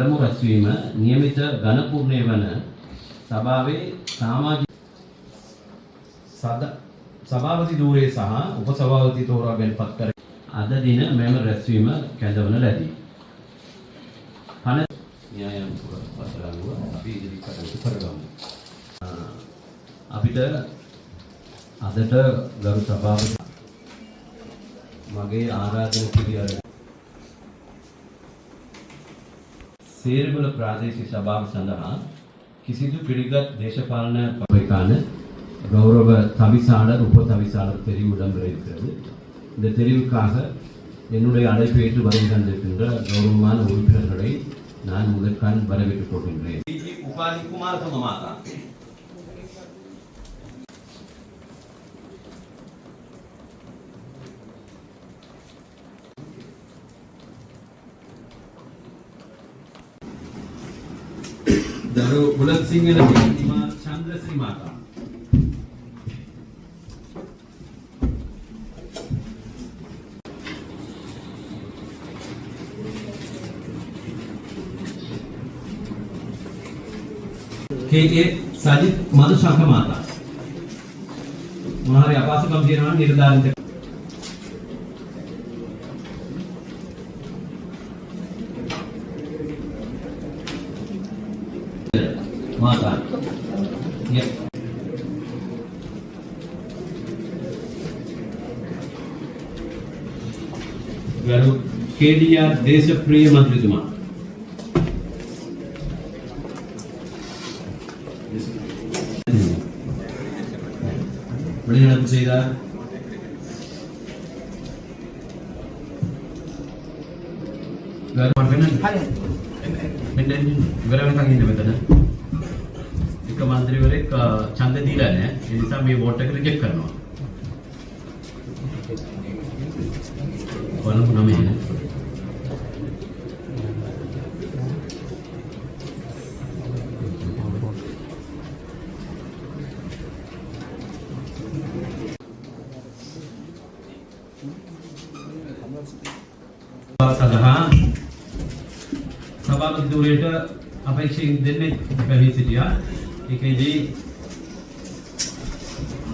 අරමු රැස්වීම නියමිත ඝනපූර්ණය වන සභාවේ සමාජික සභාපති ධූරයේ සහ උපසභාපති තෝරා ගැනීමපත් කර අද දින මෙම රැස්වීම කැඳවන ලදී. න්‍යායම් පත්‍රානුව අපි ඉදිරියට කරගමු. අපිට අදට ගරු සභාපති මගේ ආරාධන පිළිගන්න සේරවල ප්‍රාදේශීය සභාව සඳහා කිසිදු පිළිගත් දේශපාලන පරිකාන கௌரவ தவிசாளர் உப தவிசாளர் தெரிவு இடம்பெற இருக்கிறது. இந்த தெரிவுக்காக என்னுடைய அழைப்பை ஏற்று வருகை தந்திருக்கின்ற கௌரவமான உறுப்பினர்களை நான் முதற்கான் வரவேற்றுக் கொள்கின்றேன். உபாதிக்குமார் சமமாதா දරු බුලත් සිංහල හිමා චන්ද්‍රශ්‍රී මාතා के साजिद मधुशाखा माता हमारे आपासकम जीवन निर्धारित माता केडीआर देश प्रिय मंत्री तुमा வெளிநடப்பு செய்தார். එක මන්ත්‍රීවරයෙක් ඡන්ද දීලා නැහැ. ඒ නිසා මේ වෝට් එක රිජෙක්ට් කරනවා. වළංගු 9 සඳහා සභාපති ධූරයට අපේක්ෂින් දෙන්නේ පැමිණ සිටියා. ඒකේදී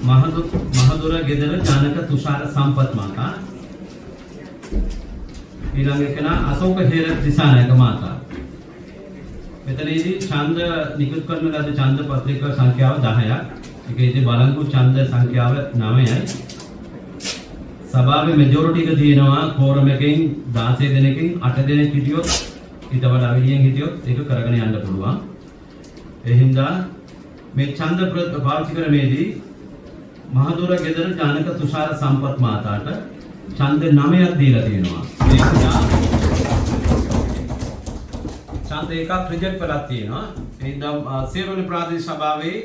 මහදුර ගෙදර ජානක තුෂාර සම්පත් මාතා, ඊළඟ එකන අශෝක හේර දිසානායක මාතා. මෙතනදී ඡන්ද නිකුත් කරන ලද ඡන්ද පත්‍රිකා සංඛ්‍යාව 10ක්. ඒකේදී බලංගු ඡන්ද සංඛ්‍යාව 9යි. සභාවේ මෙජොරිටි එක තියෙනවා. කෝරම් එකෙන් 16 දෙනෙකින් 8 දෙනෙක් හිටියොත් ඊට වඩා වැඩියෙන් හිටියොත් ඒක කරගෙන යන්න පුළුවන්. ඒ හින්දා මේ ඡන්ද පාවිච්චි කරමේදී මහදුර ගෙදර ජානක තුෂාර සම්පත් මාතාට ඡන්ද 9ක් දීලා තියෙනවා. ඒ හින්දා ඡන්ද එකක් රිජෙක්ට් කරලා තියෙනවා. ඒ හින්දා සේරවල ප්‍රාදේශීය සභාවේ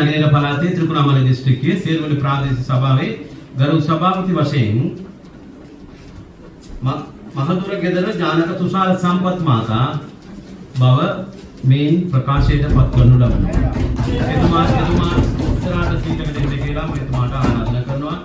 නගර පළාතේ ත්‍රිකුණාමලය දිස්ත්‍රික්කයේ සේරවල ප්‍රාදේශීය සභාවේ ගරු සභාපති වශයෙන් මහදුර ගෙදර ජානක තුෂාර සම්පත් මාතා බව මේන් ප්‍රකාශයට පත් කරනු ලබනවා. එතුමා ඉස්සරහට සීටකට එන්න කියලා මෙතුමාට ආරාධනා කරනවා.